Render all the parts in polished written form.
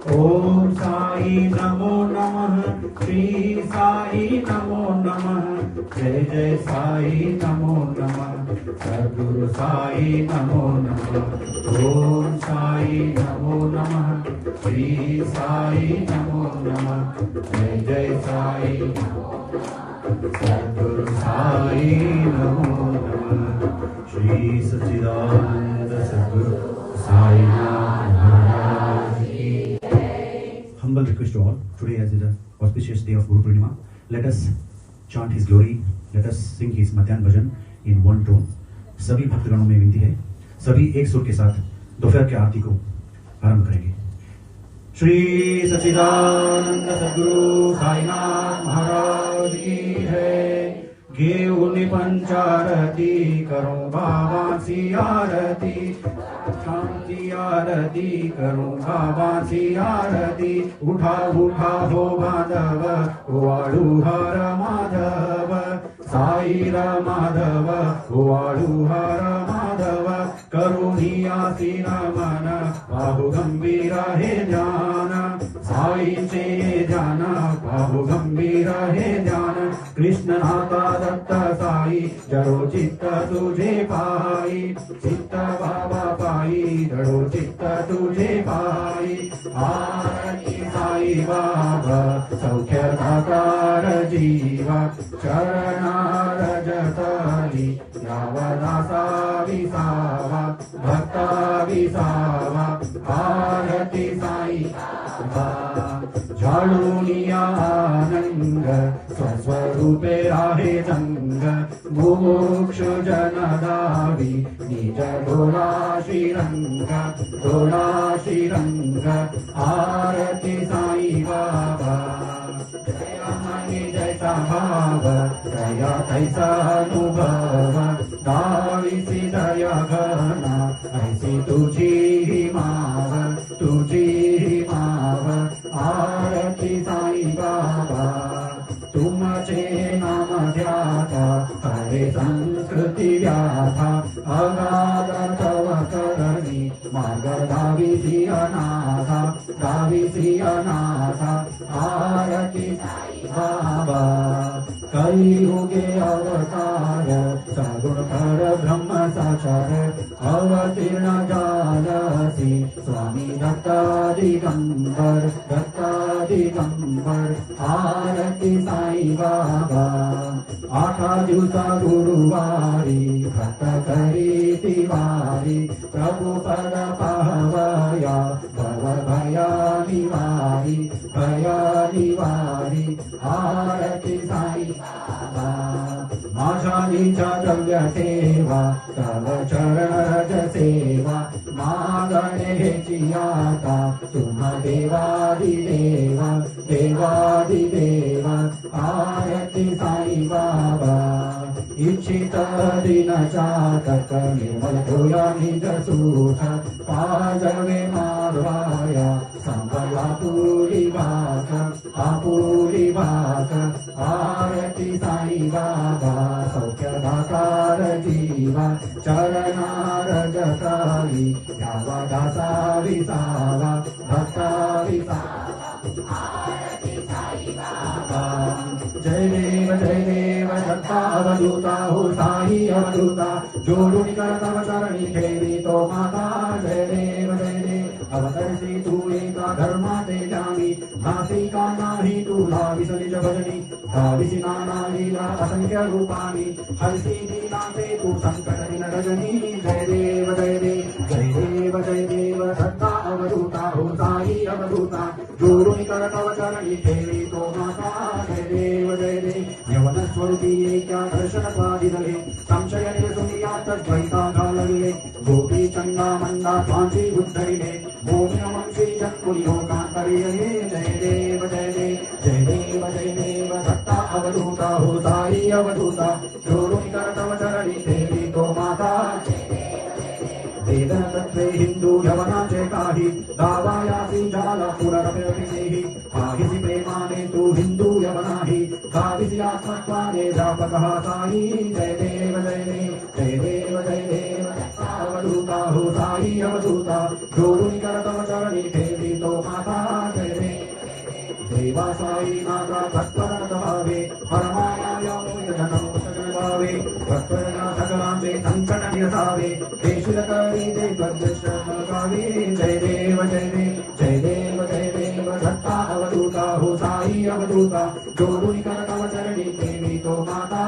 ओम साई नमो नमः, श्री साई नमो नमः, जय जय साई नमो नमः, सद्गुरु साई नमो नमः। ओम साई नमो नमः, श्री साई नमो नमः, जय जय साई सद्गुरु साई नमो नमः। श्री सच्चिदानंद सद्गुरु साई महाराज की। Humble request to all, today as is the auspicious day of Guru Purnima, let us chant his glory, let us sing his Madhyan Bhajan in one tone. सभी भक्तगणों में विनती है, सभी एक सुर के साथ दोपहर के आरती को आरंभ करेंगे। श्री सच्चिदानंद सद्गुरु साईनाथ महाराज की है। घेऊ पंचारती करो बाबा सी आरती, शांति आरती करो बाबा सी आरती। उठा उठा हो माधव वाळू हर माधव, साई माधव वाळू हर माधव। करुणियासी नमन बाहु गंभीर हे ज्ञान, साईचे ज्ञान बाहु गंभीर हे ज्ञान। कृष्ण नाथा दत्त साई जडो चित्त तुझे पाई, चित्त बाबा पाई जडो चित्त तुझे पाई। आरती साई बाबा सौख्य दातार जीवा, चरणार जतली यावदासा विसावा, भक्ता विसावा। आरती साई झाडूनिया आनंद स्वस्वरूपे आहे जंग, मुमुक्ष जन दावी निज डोळा श्रीरंग, डोळा श्रीरंग। आरती साई बाबा जैसा भाव दया तैसा अनुभव, दाविसी दया घना ऐसी तुझी माव, तुझी माव। आरती साई बाबा तुमचे नाम ध्याता, हरे संस्कृती व्याथा। अगाध तव करणी मार्ग दाविसी अनाथा, दाविसी अनाथा। आरती साई बाबा कलियुगे अवतार, सगुण पर ब्रह्म साचार। अवतीर्ण जालसी स्वामी दत्ता दिगंबर, दत्ता दिगंबर। आरती साई बाबा आठा दिवसा गुरुवारी भक्त करी तिवारी, प्रभु पद पाहवया भव भया निवारी, भया निवारी। आरती साई बाबा माझ्या निजा द्रव्य ठेवा, तव चरण रज सेवा। मागणे हेची आता तुम देवादिदेवा, देवादिदेवा। आरती साई बाबा इच्छित दिन चातक, निर्मल होया निज सूठ। पाजवे माधवाया संभला पुरी भात, आपुरी भात। आरती साई बाबा सौख्य दातार जीवा, चरणार जताली यावा दासा विसावा, भक्ता विसावा। आरती साई बाबा जय देव दत्ता अवधूता हो साई अवधूता। जोडून कर तव चरणी ठेवी तो माता, जय देव अवतरसी तू एका धर्माते जामी। नासिका नाही तुला विसनिज भजनी, धाविसी नाना लीला असंख्य रूपानी। हरसी दीनाते तू संकट दिन रजनी, जय देव जय देव दत्ता अवधूता हो साई अवधूता। जोडून कर तव चरणी ठेवी तो माता, जय देव यवन स्वरूपी एका दर्शन स्वादिले। संशय निरसुनियात द्वैता घालविले, गोपी चंदा मंदा स्वांची उद्धरिले। मोमिन वंशी जन्कुली हो कांतरिये, जय देव दत्ता अवधूता हो साई अवधूता। जोडून कर तव चरणी ठेवी तो माता, वेदन तत्वे हिंदू यवनाचे काही। गावायासी झाला पुनरपितेही, पाहिसी प्रेमाने तू हिंदू यवनाही। गाविसी आत्मत्वाने व्यापक साई, जय देव अवधूता हो साई अवधूता। जोडून कर तव चरणी ठेवी तो माता, देवा साई नाथा तत्परत भावे परमायामोयनमो सजभावे तत्परना सकलांते संकट नियसावे देशुल करी दे गावे जय देव जय देव जय देव जय देव दत्ता अवधूता हो साई अवधूता जोडून कर तव चरणी देवी तो माता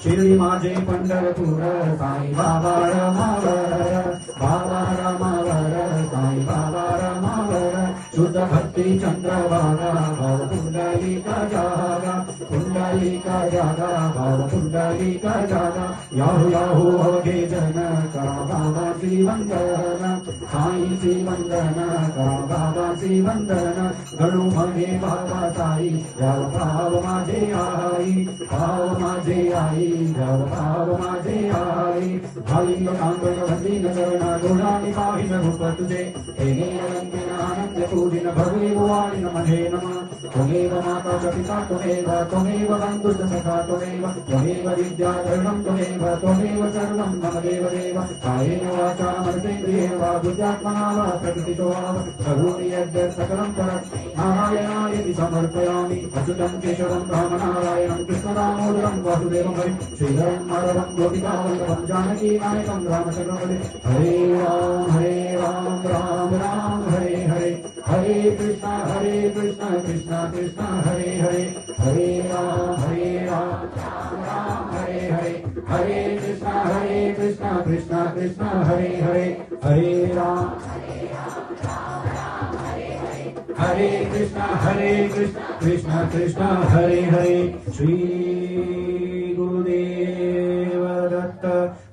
शिर्डी माझे पंढरपूर साई बाबा रमावर बाबा रमावर साई बाबा रमावर शुद्ध भक्ती चंद्रभागा भाव पुंडलिका जागा पुंडलिका जागा भाव पुंडलिका जागा याहू याहू अवघे जन करा बाबा वंदन साई वंदन करा बाबा वंदन गणू म्हणे बाबा साई याव भाव माझे आई भाव माझे आई याव भाव माझे आई भाई लोकांगण वंदीन चरणा गुणानि पाहिन रूप तुझे हे आनंद पूजिन भवे वाणिन महे नमः त्वमेव माता च पिता त्वमेव बन्धुश्च सखा त्वमेव विद्याधरणं त्वमेव सर्वं मम देवदेव कायेन वाचा मनसेन्द्रियेण वा बुद्ध्यात्मना वा प्रकृतितो वा करोमि यद्यत् सकलं परं नारायणायेति समर्पयामि अच्युतं केशवं रामनारायणं कृष्णदामोदरं वासुदेवं हरिं श्रीधरं माधवं गोपिकावल्लभं जानकीनायकं रामचन्द्रं हरे राम राम राम हरे हरे हरे कृष्ण कृष्ण कृष्ण हरे हरे हरे राम राम राम हरे हरे हरे कृष्ण कृष्ण कृष्ण हरे हरे हरे राम हरे कृष्ण कृष्ण कृष्ण हरे हरे श्री गुरुदेव दत्त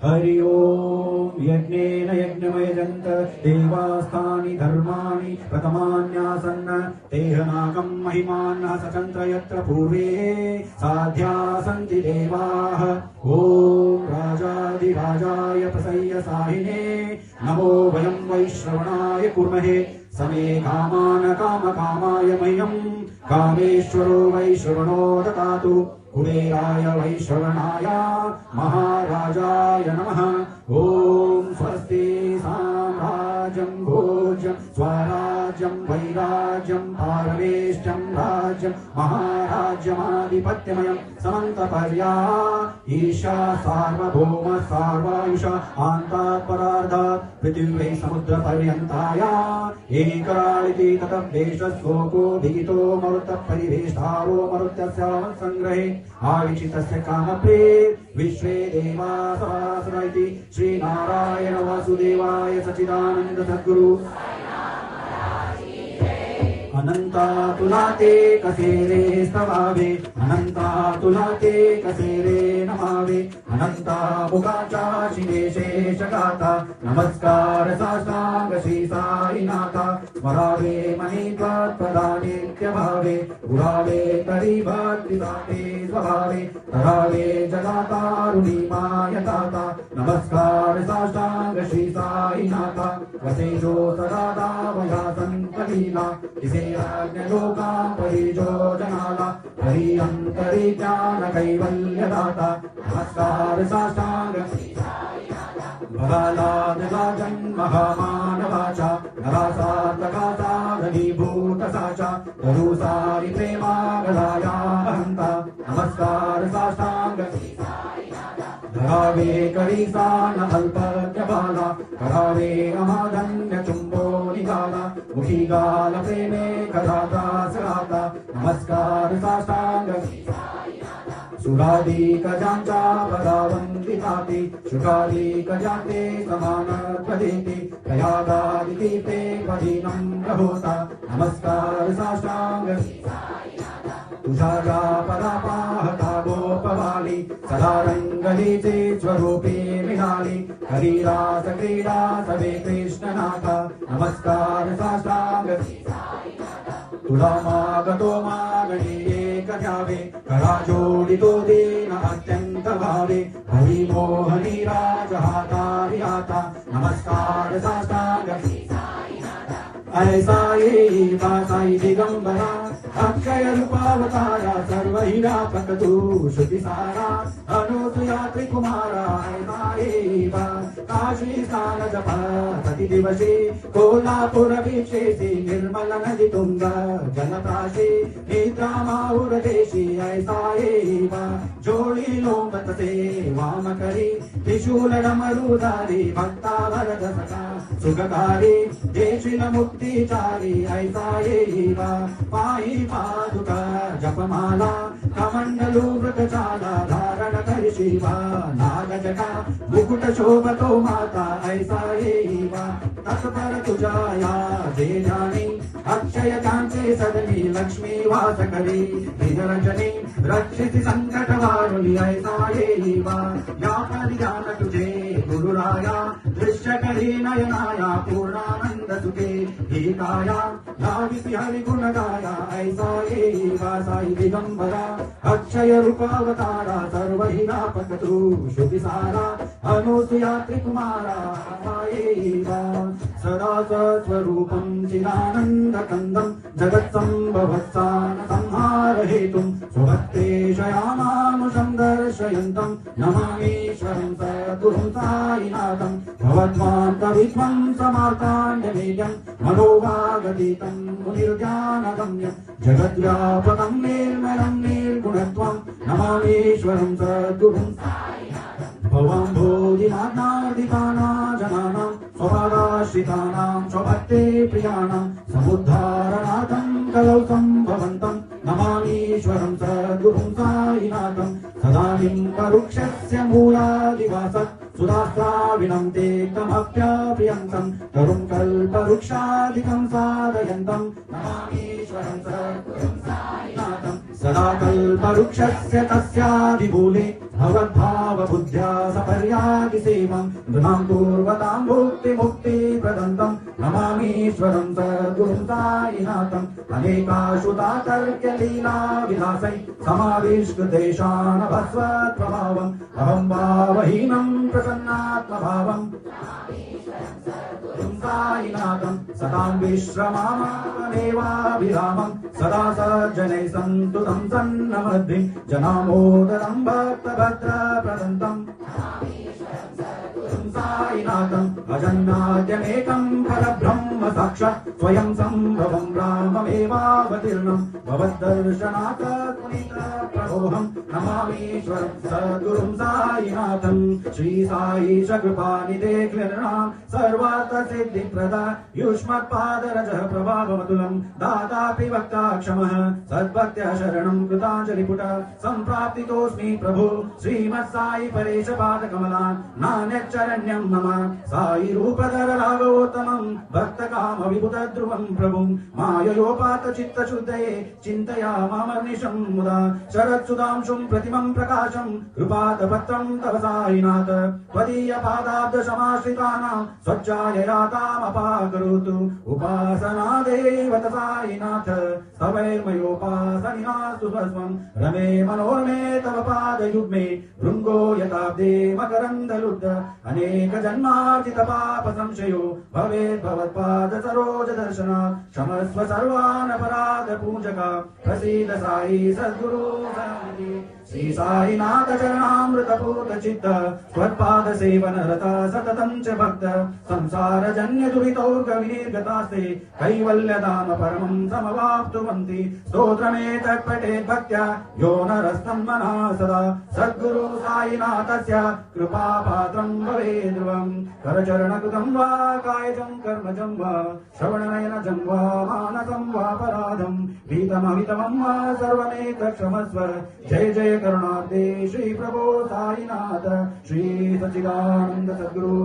हरि ओम यज्ञेन यज्ञमयजन्त देवास्थानि धर्माणि प्रथमान्यासन्न तेहनाकं महिमान्नः सचन्त्र यत्र पूर्वे साध्या सन्ति देवाः ॐ राजाधिराजाय प्रसय्य साहिने नमो वयं वैश्रवणाय कुर्महे समे कामान कामकामाय मह्यं कामेश्वरो वैश्रवणो ददातु कुबेराय वैश्रवणाय महाराजाय नमः ॐ स्वस्ति साम्राज्यं भोज्यं स्वराज्यं वैराज्यं पारमेष्टं राज्यं महाराज्यमाधिपत्यमयं समन्तपर्या ईशा सार्वभौम सार्वायुषा आन्तात् परार्धात् पृथिव्यै समुद्रपर्यन्ताया एकराळिति ततद्देशस्वोको विहितो मरुतः परिवेष्टारो मरुत्यस्यावत्सङ्ग्रहे आविचितस्य कामप्रे विश्वे देवा सवासर इति श्रीनारायण वासुदेवाय सच्चिदानन्द सद्गुरु अनंता तुला ते कसेरे स्तवावे अनंता तुला ते कसेरे नमावे अनंता मुखाच्या शिवेशेष गाता नमस्कार साष्टांग श्री साईनाथा स्मरावे मनी त्वत्प्रदानित्य भावे गुरावे तरी भक्तिदाते स्वभावे तरावे जगातारुणी मायताता नमस्कार साष्टांग श्री साईनाथा वसेजो सदा दावया संकलीला इसे लोका परिजो जनाला हरिअंतरी ज्ञान कैवल्यदाता नमस्कार साष्टांग भगालाद जन्म महामानवाचा नरासार्थकाचा घनीभूत साचा तरुसारी प्रेमा गदाया अहंता नमस्कार साष्टांग धरावे करीसा न अल्पज्ञ बाला करावे अमाधन्य चुंबो निगाला मुखी गाल प्रेमे कदादास राता नमस्कार साष्टांग सुराधिक ज्यांच्या पदावंदिताती शुकाधिक ज्यांचे समानत्व देते प्रयागादिती ते पदीनं होता नमस्कार साष्टांग तुझ्या पदा पाहता गोपवाली सदा रंगलीचे स्वरूपे मिळाली हरिरास क्रीडा सवे कृष्णनाथा नमस्कार साष्टांग तुला मागतो मागणी एक द्यावे करा जोडितो दीन अत्यंत भावे हरी मोहनी राज हातारी आता नमस्कार साष्टांग ऐसा येई साई दिगंबरा अक्षय रूपावतारा सर्व हिरापक तू श्रुती सारा अनुसुयात्री कुमारा ऐसा काशी स्नान जप प्रति दिवशी कोल्हापुर वीक्षेसी निर्मल नदी तुंग जलप्राशी निद्रामाहुर देशी ऐसा जोडी लोंबतते वाम करी त्रिशूल डमरुधारी भक्ता भरत सखा सुखकारी देशील मुक्तिचारी ऐसा पायी पादुका जपमाला कमंडलू वृतचाला धारण करी शिवा नागजटा मुकुट शोभतो माता ऐसा तत्पर तुझा या जे जाणी अक्षय कांचे सदनी लक्ष्मी वास करी निरंजनी रक्षिति संकट वारुणी ऐसा या परिधान तुझे गुरुराया दृश्य करी नयनाया पूर्णानंद सुखे ही काया लाविति हरि गुण गाया ऐसा साई दिगंबरा अक्षय रूपावतारा सर्व हिरापकतृ शुभि सारा अनुसुया त्रिकुमारा सदा सत्स्वरूपं चिदानंद कंदं जगत्संभवत्सार संहार हेतुं स्वभक्तेशयामानुषं दर्शयन्तं नमामीश्वरं सद्गुरुं साईनाथं भवद्वां कवित्वं समार्ताण्डमेयं मनोभागतीतं मुनिर्ज्ञानगम्यं जगद्व्यापकं निर्मलं निर्गुणत्वं नमामीश्वरं सद्गुरुं भवां बोधिनाथाधिकानां जनानां स्वभागाश्रितानां स्वभक्ते प्रियाणां समुद्धारणार्थं कलौ सम्भवन्तं नमामीश्वरं सद्गुरुं साईनाथं सदानीं वरुक्षस्य मूलादिवासत् सुधास्त्राविणं ते तमप्याप्रियन्तं तरुं कल्पवृक्षादिकं साधयन्तं नमामीश्वरं सद्गुरुं साईनाथं सदा कल्पवृक्षस्य तस्यादिमूले भवद्भावबुद्ध्या सपर्यादिसेवं नृणां पूर्वतां भुक्तिमुक्तिप्रदन्तं नमामीश्वरं सद्गुरुं साईनाथं अनेकाशुतातर्क्यलीलाविलासै समाविष्टदेशानभस्वत्प्रभावम् अहं भावहीनं प्रसन्नात्मभावम् साईनाथं सदां विश्रमामेवाभिरामं सदा सज्जनैः सन्तुतं सन्नमद्भिं जनामोदरं भक्तभद्रप्रदन्तं साईनाथं अजन्नाद्यमेकं परब्रह्म साक्षात् स्वयं सम्भवं राममेवावतीर्णं भवद्दर्शनात् पुनीतप्रभोऽहं नमामीश्वरं सद्गुरुं साईनाथं श्री साई कृपानिधे क्लिर्णां सर्वार्थसिद्धिप्रदा युष्मत्पादरजः प्रभावमतुलं दातापि वक्ता क्षमः सद्भक्त्या शरणं कृताञ्जलिपुट सम्प्राप्तितोऽस्मि प्रभो श्रीमत्साई परेशपादकमलान् नान्यच्चरण्यं मम साई रूपधर राघवोत्तमं भक्तकामविभुतध्रुवं प्रभुं माययोपातचित्तशुद्धये चिन्तयामामर्निशं मुदा शरत्सुधांशुं प्रतिमं प्रकाशं कृपातपत्रं तव साईनाथ त्वदीयपादाब्दसमाश्रितानां स्वच्छाययातामपाकरोतु उपासनादेव साईनाथ तवैर्मयोपासनिनास्तु स्वस्वं रमे मनोरमे तव पादयुग्मे भृङ्गो यताब्दे मकरन्दलुब्ध अनेक जन्मार्जित पाप संशयो भवेत् भवत्पाद सरोज दर्शनात् क्षमस्व सर्वान् अपराध पूजका प्रसीद साई सद्गुरु सन्निधि श्री साईनाथ चरणामृतपूत चित्त त्वत्पाद सेवन रता सततं च भक्त संसार जन्य दुरितौर्गविनिर्गतास्ते कैवल्यधाम परमं समवाप्तुवन्ति स्तोत्रमे तत्पठे भक्त्या यो नरस्तन्मनः सदा सद्गुरु साईनाथस्य कृपापात्रं भवेत् ध्रुवं करचरणकृतं वा कायजं कर्मजं वा श्रवणनयनजं वा मानसं वा पराधं भीतमहितमं वा सर्वमेतत्क्षमस्व जय जय करुणाब्दे श्री प्रभो साईनाथ श्री सच्चिदानंद सद्गुरु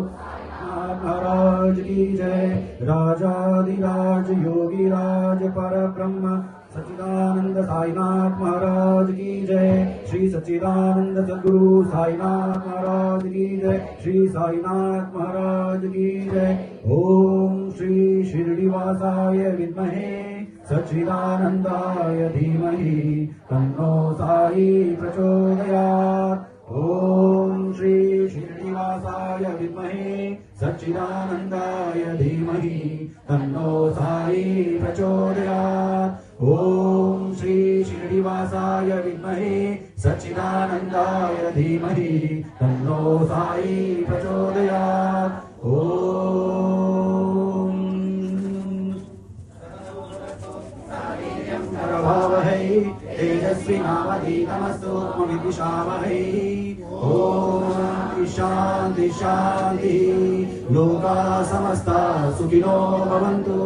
महाराज की जय राजाधिराज योगी राज परब्रह्म सच्चिदानंद साईनाथ महाराज की जय श्री सच्चिदानंद सद्गुरु साईनाथ महाराज की जय श्री साईनाथ महाराज की जय ओम श्री शिरडीवासाय विद्महे सच्चिदानंदाय धीमहि तन्नो साई प्रचोदयात् ओम श्री शिरडीवासाय विद्महे सच्चिदानंदाय धीमहि तन्नो साई प्रचोदयात् ओम श्री शिरडीवासाय विद्महे सच्चिदानन्दाय धीमहि तन्नो साई प्रचोदयात्। ॐ प्रभावहै तेजस्विनावधीतमस्तु मा विद्विषावहै। ॐ शान्ति शान्ति लोका समस्ता सुखिनो भवन्तु।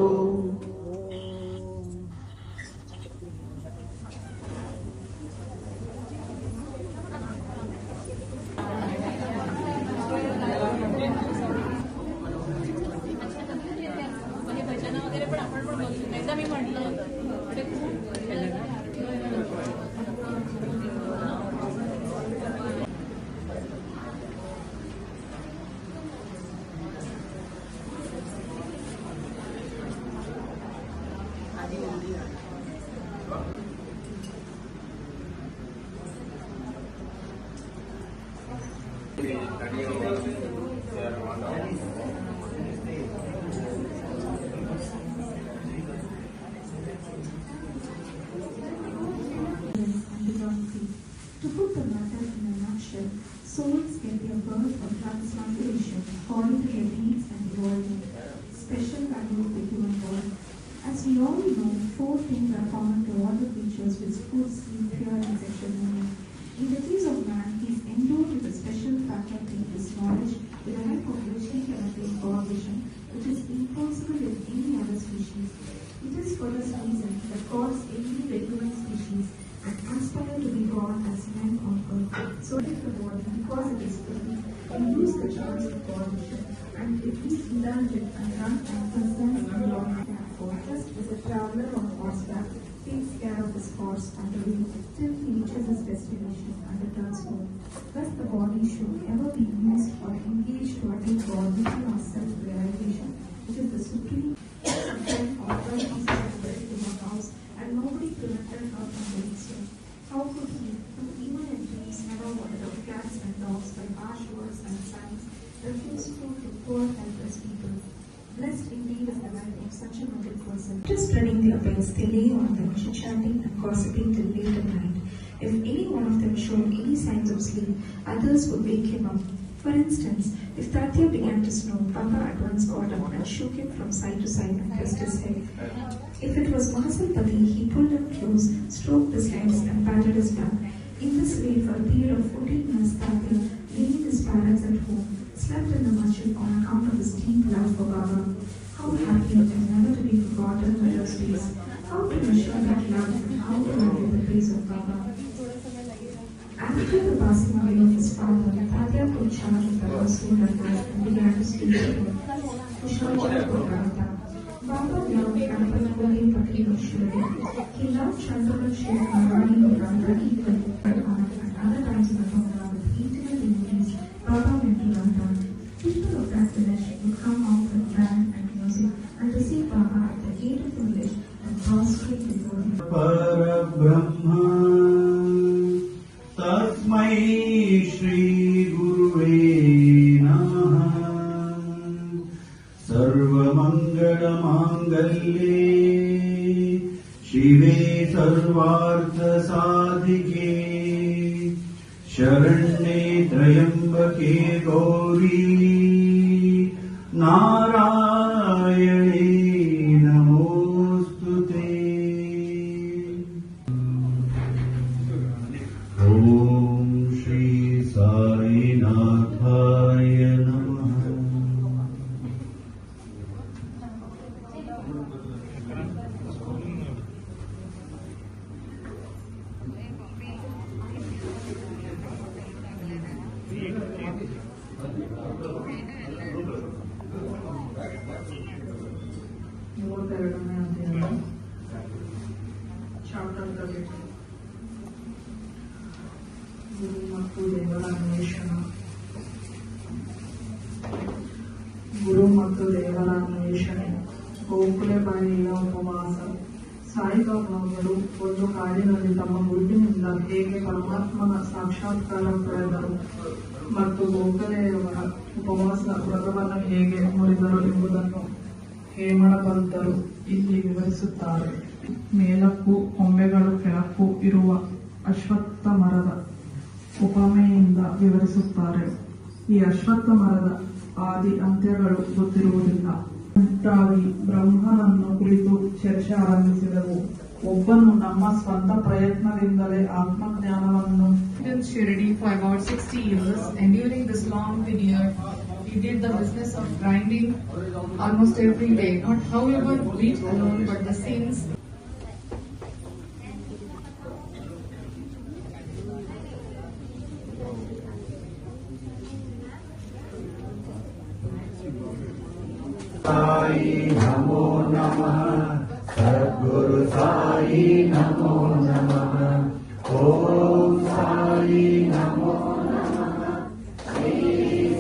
To put the matter in a nutshell, souls get their birth from transmigration according to their deeds and evolvement. Special value of the human body. As we all know, 4 things are common to all the creatures with food, sleep, fear, and sexual movement. In the case of man, he is endowed with a special faculty, his knowledge, with the help of which he can attain God vision, which is impossible in any other species. It is for this reason that gods envy the human species and aspire to be born as men on earth. So if the body, because it is free, we lose the chance of God vision, and if we indulge it and run and concerns and long therefore, just as a traveler on horseback takes care of his horse on the way till he reaches his destination and returns home. Thus the body should ever be used or engaged to attain God vision or self-realization, which is the supreme friend or friend of self-will in her house, and nobody prevented her from doing so. How could he, who even in dreams never wanted of cats and dogs by harsh words and signs, refuse food to poor helpless people? Blessed indeed is the life of such a noble person. After spreading their beds, they lay on them, chit-chatting and gossiping till late at night. If any one of them showed any signs of sleep, others would wake him up. For instance, if Tatya began to snore, Papa at once got up and shook him from side to side and pressed his head. If it was Mahasalpati, he pulled him close, stroked his legs and patted his back. In this way, for a period of 14 months, Tatya, leaving his parents at home, slept in the masjid on account of his deep love for Baba. How happy and never to be forgotten by those days. How to measure that love and how to value the praise of Baba. After the passing away of his father, Tatya took charge of the household at night and began to speak to him. Baba loved Kampalapuri Patri Vashwari. He loved Chandraman Sheikh Narani Nuranda equally, and other times in the Bangla with intimate enemies, Baba went to London. People of that village would come out with band and music and receive Baba at the gate of the village and prostrate before him. परब्रह्म तस्मै श्री गुरुवे नमः। सर्वमङ्गलमाङ्गल्ये शिवे सर्वार्थसाधिके शरण्ये त्र्यम्बके गौरी नारायणे नमोऽस्तुते। ॐ श्री साईनाथाय नमः। ಗುರು ಮತ್ತು ದೇವರ ಅನ್ವೇಷಣ. ಗುರು ಮತ್ತು ದೇವರ ಅನ್ವೇಷಣೆ. ಗೋಕುಲೆ ಬಾಯಿಯ ಉಪವಾಸ. ಸಾಯಿಬಾಬಾಗಳು ಒಂದು ಕಾಡಿನಲ್ಲಿ ತಮ್ಮ ಗುರುವಿನಿಂದ ಹೇಗೆ ಪರಮಾತ್ಮನ ಸಾಕ್ಷಾತ್ಕಾರ ಪಡೆದರು ಮತ್ತು ಗೋಖಲೆಯವರ ಉಪವಾಸ ವ್ರತವನ್ನು ಹೇಗೆ ಮುರಿದರು ಎಂಬುದನ್ನು ಹೇಮಳ ಪಂತರು ಇಲ್ಲಿ ವಿವರಿಸುತ್ತಾರೆ. ಮೇಲಕ್ಕೂ ಕೊಂಬೆಗಳು ಕೆಳಕ್ಕೂ ಇರುವ ಅಶ್ವತ್ಥ ಮರದ ಉಪಮೆಯಿಂದ ವಿವರಿಸುತ್ತಾರೆ. ಈ ಅಶ್ವತ್ಥ ಮರದ ಆದಿ ಅಂತ್ಯಗಳು ಗೊತ್ತಿರುವುದಿಲ್ಲ. ಒಟ್ಟಾಗಿ ಬ್ರಹ್ಮನನ್ನು ಕುರಿತು ಚರ್ಚೆ ಆರಂಭಿಸಿದವು. ಒಬ್ಬನು ನಮ್ಮ ಸ್ವಂತ ಪ್ರಯತ್ನದಿಂದಲೇ ಆತ್ಮಜ್ಞಾನವನ್ನು in Shirdi for about 60 years, and during this long period, he did the business of grinding almost every day. Not however wheat alone, but the sins. Sai नमो नमः सद्गुरु साई नमो नमः ओम साई नमो नमः श्री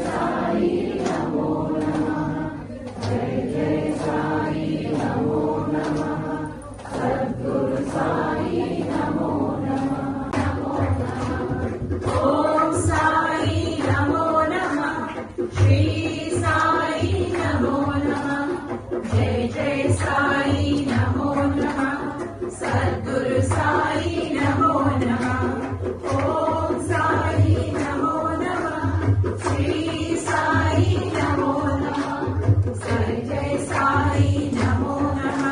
साई नमो नमः जय जय साई नमो नमः सद्गुरु साई नमो नमः ओम साई नमो नमः श्री साई नमो नमः जय जय साई नमो नमः सद्गुरु साई नमो नमः ओम साई नमो नमः श्री साई नमो नमः जय जय साई नमो नमः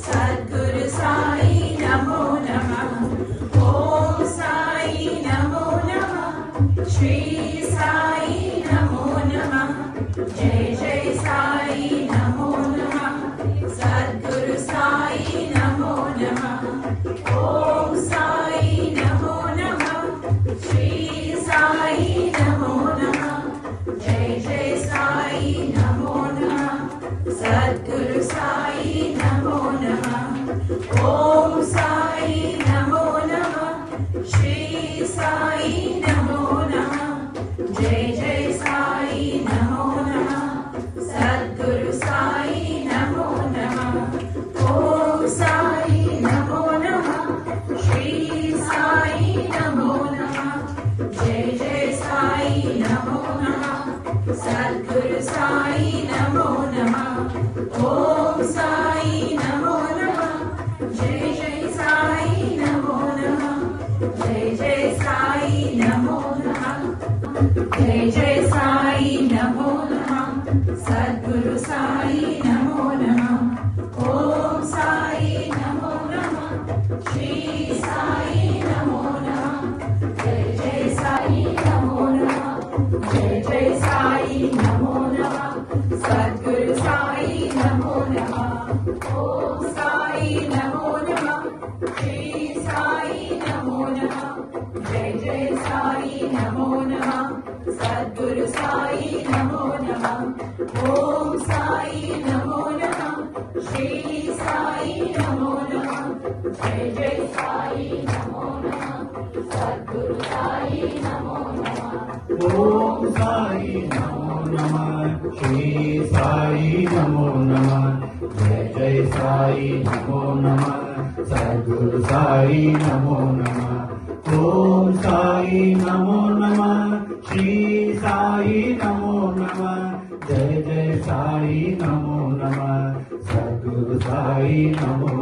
सद्गुरु साई नमो नमः ओम साई नमो नमः श्री साई नमो नमः जय जय साई नमो नमः सद्गुरु साई नमो नमः ओम साई नमो नमः श्री साई नमो नमः जय जय साई नमो नमः सद्गुरु साई नमो नमः ओम साई नमो नमः श्री साई नमो नमः जय जय साई नमो नमः सद्गुरु साई नमो नमः ओम साई नमो नमः श्री साई नमो नमः जय जय साई नमो नमः सद्गुरु साई नमो नमः ओम साई नमो नमः जय जय साई नमो नमः जय जय साई नमो नमः जय जय साई नमो नमः सद्गुरु साई नमो नमः ओम साई नमो नमः श्री साई नमो नमः जय जय साई नमो नमः जय जय साई नमो नमः सद्गुरु साई नमो नमः ओम साई नमो नमः श्री साई नमो नमः जय जय साई नमो नमः सद्गुरु साई नमो नमः ओम साई नमो नमः श्री साई नमो नमः जय जय साई नमो नमः सद्गुरु साई नमो नमः ओम साई नमो नमः श्री साई नमो नमः जय जय साई नमो नमः सद्गुरु साई नमो नमः ओम साई नमो नमः श्री साई नमो नमः जय जय साई नमो नमः सद्गुरु साई नमो